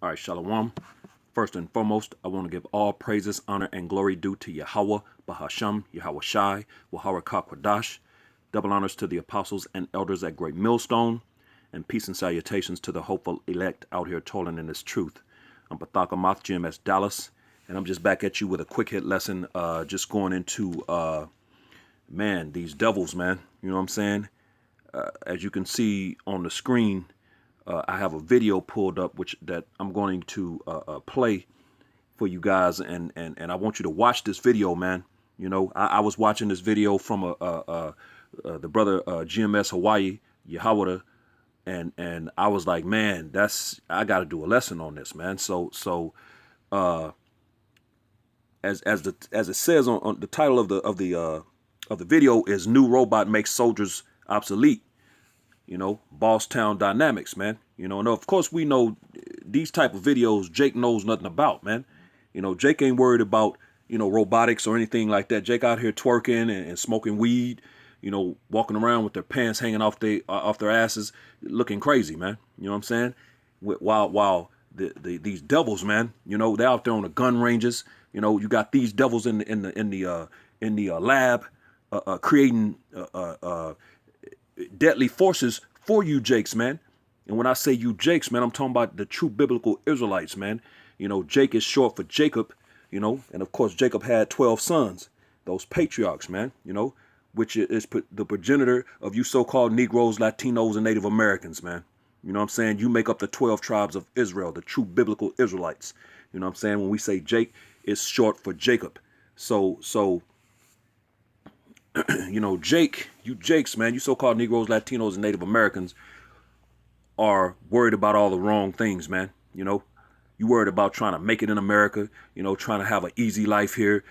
All right, Shalom. First and foremost, I want to give all praises, honor, and glory due to Yahweh, Bahasham, Yahweh Shai, Wahara Kakwadash. Double honors to the apostles and elders at Great Millstone, and peace and salutations to the hopeful elect out here toiling in this truth. I'm Pathaka Moth GMS Dallas, and I'm just back at you with a quick hit lesson, just going into, man, these devils, man. You know what I'm saying? As you can see on the screen, I have a video pulled up that I'm going to play for you guys, and I want you to watch this video, man. You know, I was watching this video from the brother GMS Hawaii Yahweh, and I was like, man, I got to do a lesson on this, man. So as it says on the title of the video is "New Robot Makes Soldiers Obsolete." You know, Boss Town Dynamics, man. You know, and of course we know these type of videos Jake knows nothing about, man. You know, Jake ain't worried about, you know, robotics or anything like that. Jake out here twerking and smoking weed, you know, walking around with their pants hanging off their asses, looking crazy, man. You know what I'm saying? While these devils, man, you know, they're out there on the gun ranges. You know, you got these devils in the lab creating deadly forces for you Jakes, man. And when I say you Jakes, man, I'm talking about the true biblical Israelites, man. You know, Jake is short for Jacob, you know, and of course Jacob had 12 sons, those patriarchs, man, you know, which is the progenitor of you so-called Negroes, Latinos, and Native Americans, man. You know what I'm saying? You make up the 12 tribes of Israel, the true biblical Israelites. You know what I'm saying? When we say Jake, it's short for Jacob. So you know, you Jakes, man, you so-called Negroes, Latinos, and Native Americans are worried about all the wrong things, man. You know, you worried about trying to make it in America, you know, trying to have an easy life here,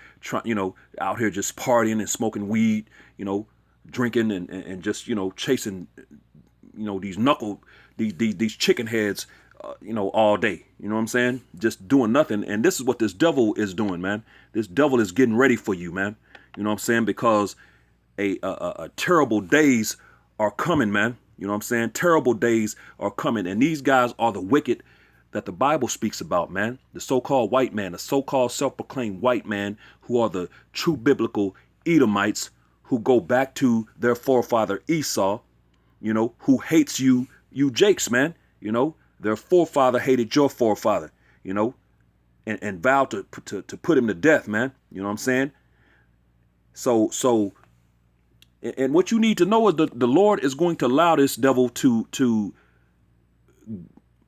you know, out here just partying and smoking weed, you know, drinking and just, you know, chasing, you know, these chicken heads, you know, all day. You know what I'm saying? Just doing nothing. And this is what this devil is doing, man. This devil is getting ready for you, man. You know what I'm saying? Because a terrible days are coming, man. You know what I'm saying? Terrible days are coming. And these guys are the wicked that the Bible speaks about, man. The so-called white man, the so-called self-proclaimed white man, who are the true biblical Edomites, who go back to their forefather Esau, you know, who hates you Jakes, man. You know, their forefather hated your forefather, you know, and vowed to put him to death, man. You know what I'm saying? So and what you need to know is the Lord is going to allow this devil to,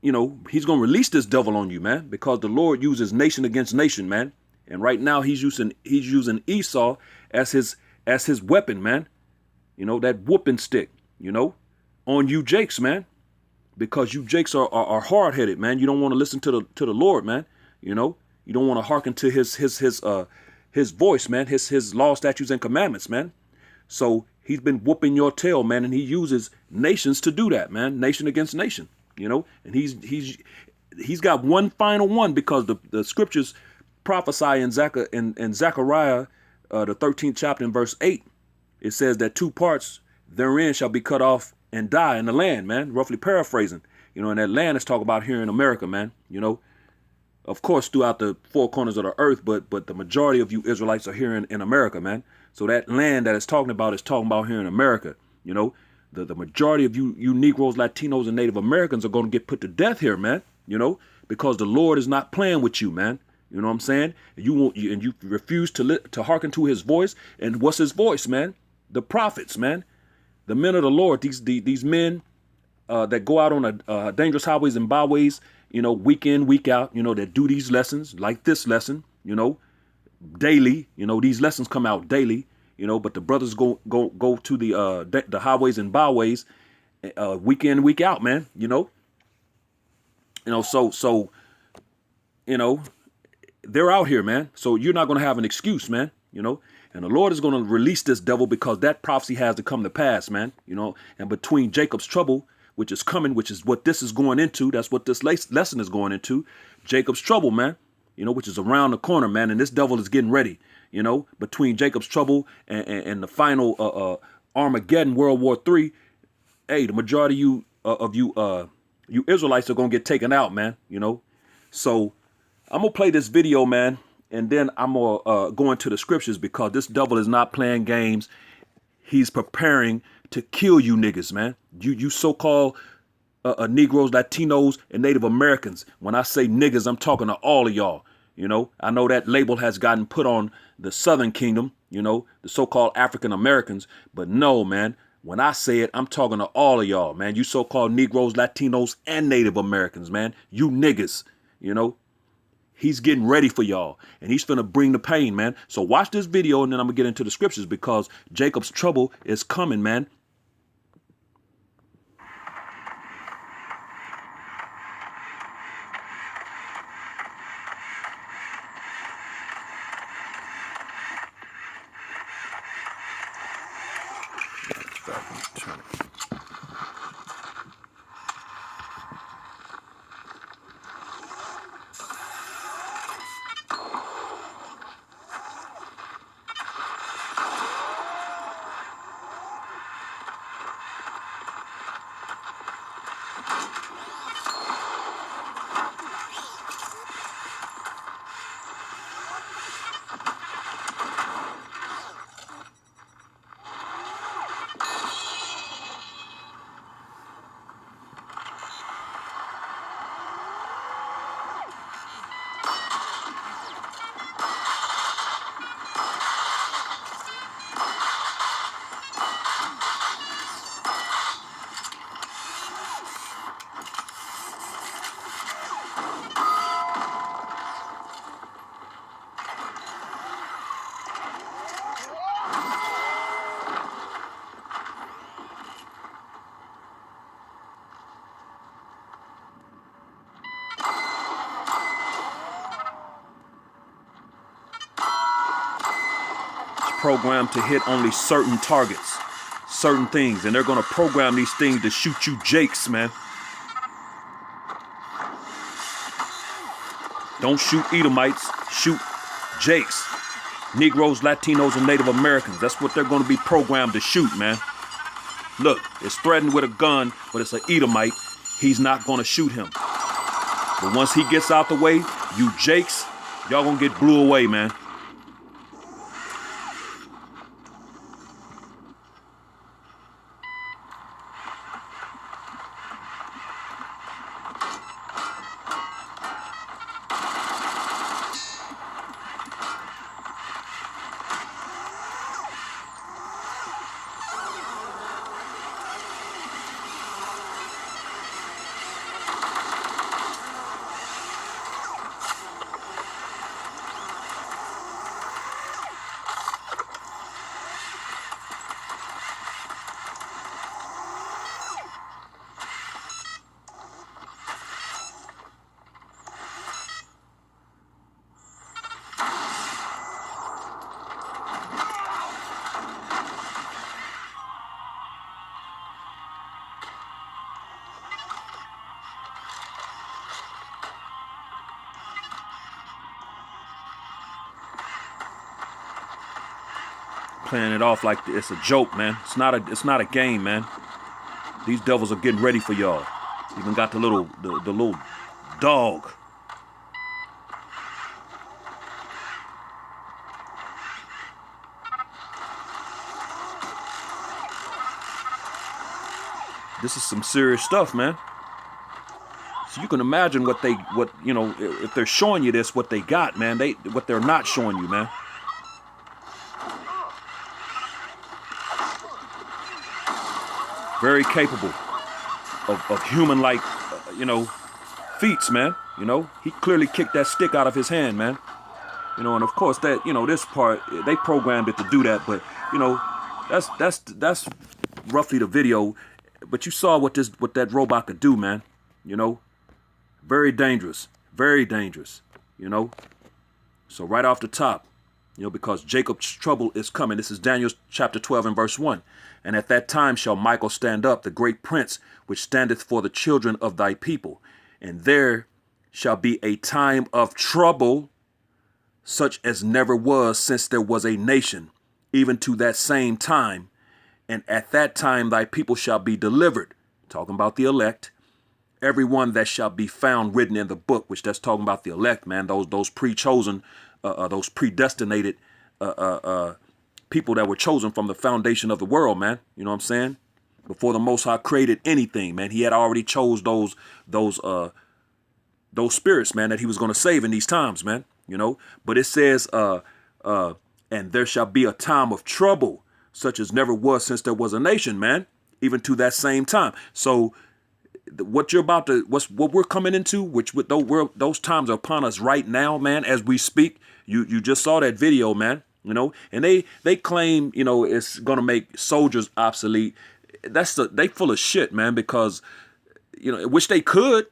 you know, he's going to release this devil on you, man, because the Lord uses nation against nation, man. And right now he's using Esau as his weapon, man. You know, that whooping stick, you know, on you Jakes, man, because you Jakes are hard-headed, man. You don't want to listen to the Lord, man. You know, you don't want to hearken to his voice, man, his law, statutes, and commandments, man. So he's been whooping your tail, man, and he uses nations to do that, man. Nation against nation, you know. And he's got one final one, because the scriptures prophesy in Zechariah, the 13th chapter in verse 8. It says that two parts therein shall be cut off and die in the land, man. Roughly paraphrasing, you know. And that land is talking about here in America, man. You know, of course, throughout the four corners of the earth, but the majority of you Israelites are here in America, man. So that land that it's talking about is talking about here in America. You know, the majority of you Negroes, Latinos, and Native Americans are going to get put to death here, man. You know, because the Lord is not playing with you, man. You know what I'm saying? You refuse to hearken to his voice. And what's his voice, man? The prophets, man. The men of the Lord. These men that go out on the dangerous highways and byways, you know, week in, week out, you know, that do these lessons like this lesson, you know, daily. You know, these lessons come out daily, you know, but the brothers go to the highways and byways week in, week out, man. You know, so you know, they're out here, man. So you're not going to have an excuse, man. You know, and the Lord is going to release this devil, because that prophecy has to come to pass, man. You know, and between Jacob's trouble, which is coming, which is what this is going into, that's what this lesson is going into, Jacob's trouble, man. You know, which is around the corner, man. And this devil is getting ready, you know, between Jacob's trouble and the final Armageddon, World War III. Hey, the majority of you Israelites are going to get taken out, man. You know, So I'm going to play this video, man, and then I'm going to go into the scriptures because this devil is not playing games. He's preparing to kill you niggas, man. You so-called Negroes, Latinos, and Native Americans. When I say niggas, I'm talking to all of y'all. You know, I know that label has gotten put on the Southern Kingdom, you know, the so-called African Americans. But no, man, when I say it, I'm talking to all of y'all, man. You so-called Negroes, Latinos, and Native Americans, man. You niggas, you know. He's getting ready for y'all, and he's finna bring the pain, man. So watch this video, and then I'm gonna get into the scriptures because Jacob's trouble is coming, man. Programmed to hit only certain targets, certain things, and they're gonna program these things to shoot you jakes, man. Don't shoot Edomites, shoot jakes. Negroes, Latinos, and Native Americans. That's what they're gonna be programmed to shoot, man. Look, it's threatened with a gun, but it's an Edomite. He's not gonna shoot him. But once he gets out the way, you jakes, y'all gonna get blew away, man. Playing it off like it's a joke, man. It's not a game, man. These devils are getting ready for y'all. Even got the little dog. This is some serious stuff, man. So you can imagine what you know, if they're showing you this, what they got, man. What they're not showing you, man. Very capable of human-like, you know, feats, man. You know, he clearly kicked that stick out of his hand, man. You know, and of course that, you know, this part, they programmed it to do that, but you know, that's roughly the video. But you saw what that robot could do, man. You know, very dangerous, you know. So right off the top, you know, because Jacob's trouble is coming. This is Daniel chapter 12 and verse 1. And at that time shall Michael stand up, the great prince, which standeth for the children of thy people. And there shall be a time of trouble, such as never was since there was a nation, even to that same time. And at that time thy people shall be delivered, talking about the elect, everyone that shall be found written in the book, which that's talking about the elect, man, those pre-chosen, those predestinated people that were chosen from the foundation of the world, man. You know what I'm saying? Before the Most High created anything, man, he had already chose those spirits, man, that he was going to save in these times, man. You know, but it says, and there shall be a time of trouble, such as never was since there was a nation, man, even to that same time. So what we're coming into, which with those times are upon us right now, man, as we speak. You just saw that video, man, you know, and they claim, you know, it's going to make soldiers obsolete. They full of shit, man, because, you know, which they could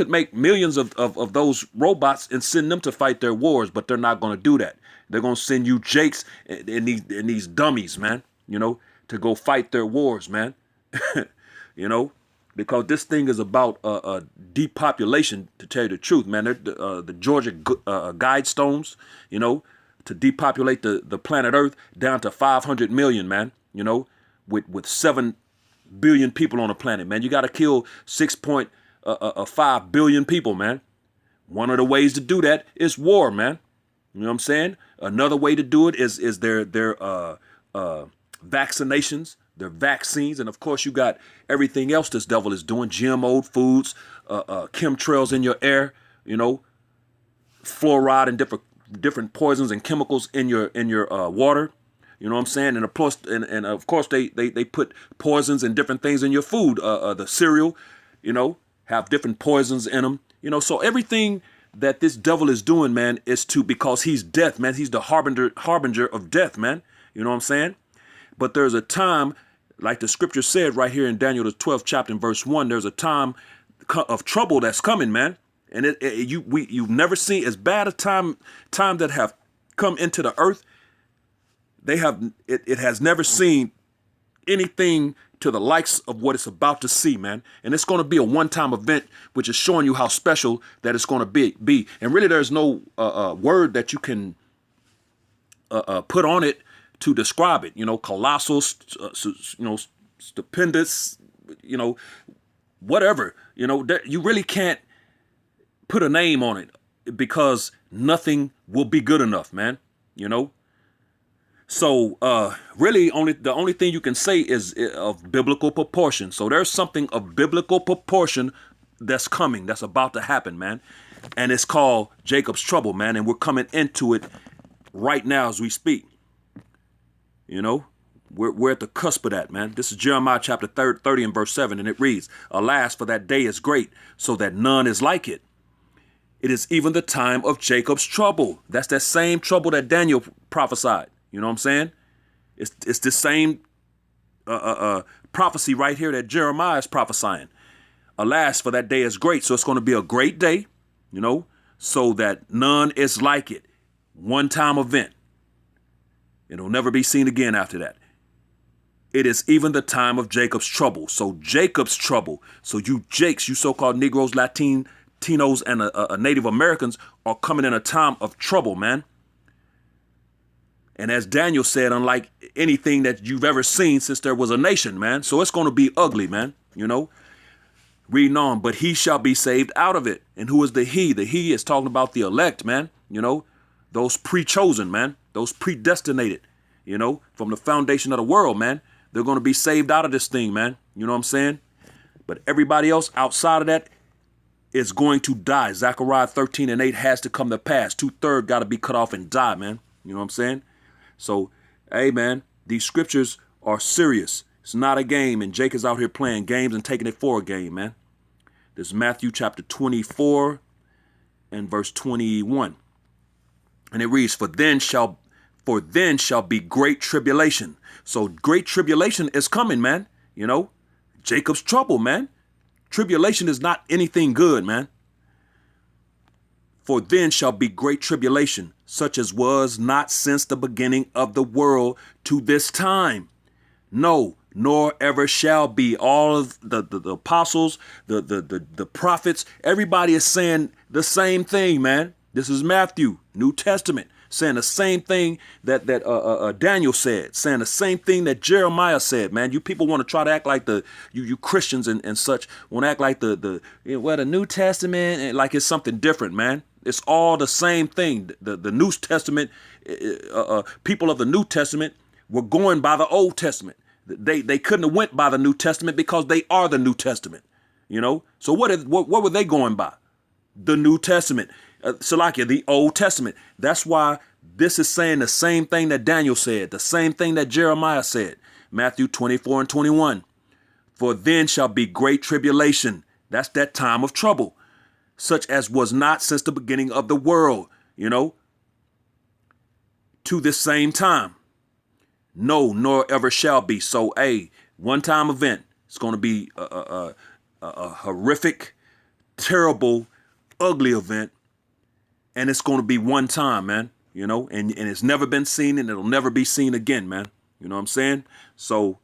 make millions of those robots and send them to fight their wars, but they're not going to do that. They're going to send you Jakes and these dummies, man, you know, to go fight their wars, man, you know, because this thing is about depopulation, to tell you the truth, man. The Georgia Guidestones, you know, to depopulate the planet Earth down to 500 million, man, you know, with 7 billion people on the planet, man. You got to kill 6.5 billion people, man. One of the ways to do that is war, man. You know what I'm saying? Another way to do it is their vaccinations, their vaccines, and of course you got everything else this devil is doing: GMO foods, chemtrails in your air, you know, fluoride and different poisons and chemicals in your water. You know what I'm saying? And of course they put poisons and different things in your food. The cereal, you know, have different poisons in them. You know, so everything that this devil is doing, man, is because he's death, man. He's the harbinger of death, man. You know what I'm saying? But there's a time, like the scripture said right here in Daniel the 12th chapter and verse 1. There's a time of trouble that's coming, man. And you've never seen as bad a time that have come into the earth. It has never seen anything to the likes of what it's about to see, man. And it's going to be a one-time event, which is showing you how special that it's going to be. And really, there's no word that you can put on it to describe it. You know, colossal, you know, stupendous, you know, whatever. You know, you really can't put a name on it because nothing will be good enough, man. You know. So really the only thing you can say is of biblical proportion. So there's something of biblical proportion that's coming, that's about to happen, man. And it's called Jacob's trouble, man. And we're coming into it right now as we speak. You know, we're at the cusp of that, man. This is Jeremiah chapter 30 and verse 7. And it reads, "Alas, for that day is great, so that none is like it. It is even the time of Jacob's trouble." That's that same trouble that Daniel prophesied. You know what I'm saying? It's the same prophecy right here that Jeremiah is prophesying. Alas, for that day is great. So it's going to be a great day, you know, so that none is like it. One-time event. It'll never be seen again after that. It is even the time of Jacob's trouble. So Jacob's trouble. So you Jakes, you so-called Negroes, Latinos, and Native Americans are coming in a time of trouble, man. And as Daniel said, unlike anything that you've ever seen since there was a nation, man. So it's going to be ugly, man, you know. Reading on, "But he shall be saved out of it." And who is the he? The he is talking about the elect, man, you know, those pre-chosen, man, those predestinated, you know, from the foundation of the world, man. They're going to be saved out of this thing, man. You know what I'm saying? But everybody else outside of that is going to die. Zechariah 13 and 8 has to come to pass. 2/3 got to be cut off and die, man. You know what I'm saying? So, hey, man, these scriptures are serious. It's not a game, and Jake is out here playing games and taking it for a game, man. This is Matthew chapter 24 and verse 21. And it reads, For then shall be great tribulation. So great tribulation is coming, man. You know, Jacob's trouble, man. Tribulation is not anything good, man. For then shall be great tribulation, such as was not since the beginning of the world to this time. No, nor ever shall be. All of the apostles, the prophets, everybody is saying the same thing, man. This is Matthew, New Testament, saying the same thing that Daniel said, saying the same thing that Jeremiah said. Man, you people want to try to act like you Christians and such want to act like the New Testament and like it's something different, man. It's all the same thing. The New Testament, people of the New Testament were going by the Old Testament. They couldn't have went by the New Testament because they are the New Testament. You know, so what were they going by? The New Testament, Salakia, the Old Testament. That's why this is saying the same thing that Daniel said, the same thing that Jeremiah said. Matthew 24 and 21. For then shall be great tribulation. That's that time of trouble, such as was not since the beginning of the world, you know, to this same time. No, nor ever shall be. So, one-time event. It's going to be a horrific, terrible, ugly event, and it's going to be one time, man, you know, and it's never been seen and it'll never be seen again, man. You know what I'm saying? So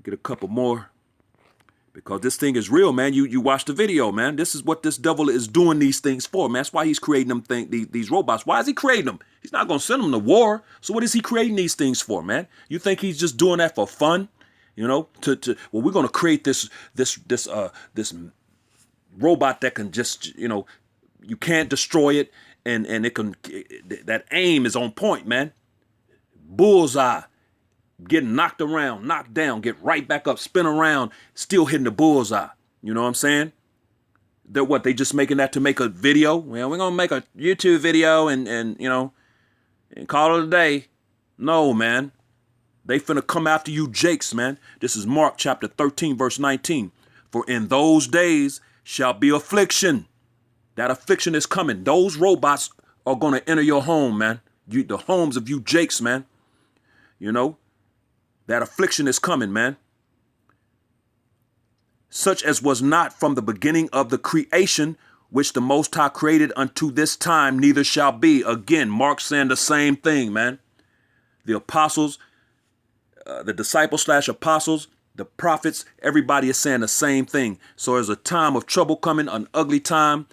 get a couple more because this thing is real, man. You watch the video, man. This is what this devil is doing these things for, man. That's why he's creating them these robots. Why is he creating them? He's not going to send them to war. So what is he creating these things for, man? You think he's just doing that for fun? You know, well, we're going to create this robot that can just, you know, you can't destroy it. And it can, that aim is on point, man. Bullseye, getting knocked around, knocked down, get right back up, spin around, still hitting the bullseye. You know what I'm saying? They just making that to make a video? Well, we're going to make a YouTube video and, you know, and call it a day. No, man. They finna come after you jakes, man. This is Mark chapter 13, verse 19. For in those days shall be affliction. That affliction is coming. Those robots are going to enter your home, man. The homes of you jakes, man. You know, that affliction is coming, man. Such as was not from the beginning of the creation, which the Most High created unto this time, neither shall be. Again, Mark saying the same thing, man. The apostles, the disciples / apostles, the prophets, everybody is saying the same thing. So there's a time of trouble coming, an ugly time.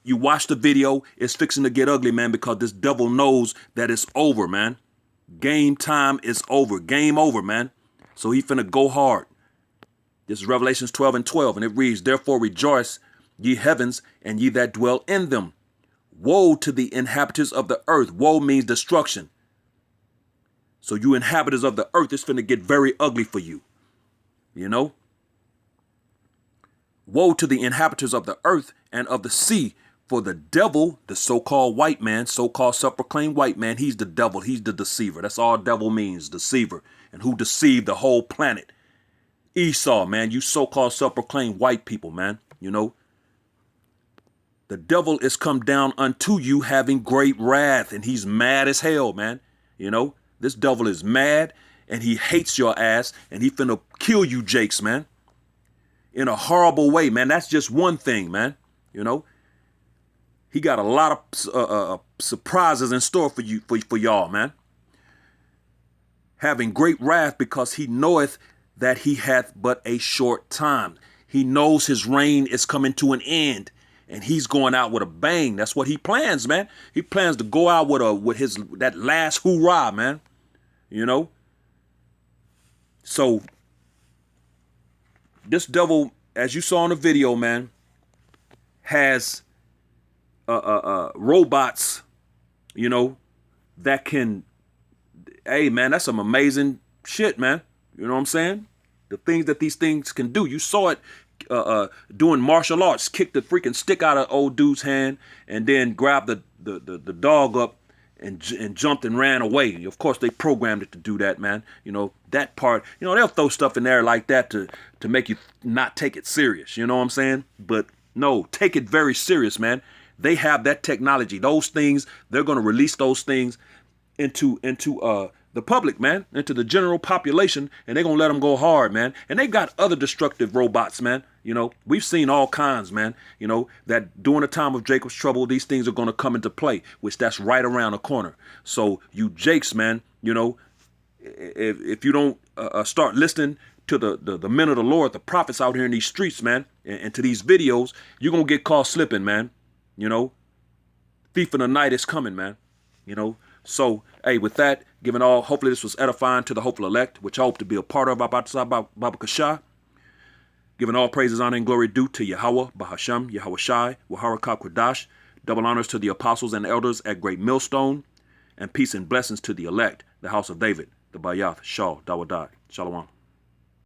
You watch the video, it's fixing to get ugly, man, because this devil knows that it's over, man. Game time is over. Game over, man. So he finna go hard. This is Revelations 12 and 12, and it reads, Therefore rejoice, ye heavens, and ye that dwell in them. Woe to the inhabitants of the earth. Woe means destruction. So you inhabitants of the earth, it's finna get very ugly for you. You know? Woe to the inhabitants of the earth and of the sea, for the devil, the so-called white man, so-called self-proclaimed white man, he's the devil, he's the deceiver. That's all devil means, deceiver. And who deceived the whole planet? Esau, man, you so-called self-proclaimed white people, man. You know? The devil is come down unto you having great wrath, and he's mad as hell, man. You know? This devil is mad, and he hates your ass, and he finna kill you, jakes, man. In a horrible way, man. That's just one thing, man. You know? He got a lot of surprises in store for you, for y'all, man. Having great wrath because he knoweth that he hath but a short time. He knows his reign is coming to an end, and he's going out with a bang. That's what he plans, man. He plans to go out with that last hoorah, man. You know. So this devil, as you saw in the video, man, has robots, you know, that can, hey, man, that's some amazing shit, man. You know what I'm saying? The things that these things can do. You saw it doing martial arts, kicked the freaking stick out of old dude's hand and then grabbed the dog up and jumped and ran away. Of course, they programmed it to do that, man. You know, that part, you know, they'll throw stuff in there like that to make you not take it serious. You know what I'm saying? But no, take it very serious, man. They have that technology. Those things, they're going to release those things into the public, man, into the general population, and they're going to let them go hard, man. And they got other destructive robots, man. You know, we've seen all kinds, man, you know, that during the time of Jacob's trouble, these things are going to come into play, which that's right around the corner. So you jakes, man, you know, if you don't start listening to the men of the Lord, the prophets out here in these streets, man, and to these videos, you're going to get caught slipping, man. You know, thief in the night is coming, man. You know. So, hey, with that, giving all, hopefully this was edifying to the hopeful elect, which I hope to be a part of Baba Kashah. Giving all praises, honor, and glory due to Yahweh, Bahasham, Yahweh Shai, Waharakah Kwadash. Double honors to the apostles and elders at Great Millstone. And peace and blessings to the elect, the house of David, the Bayath, Shah, Dawadah. Shalom.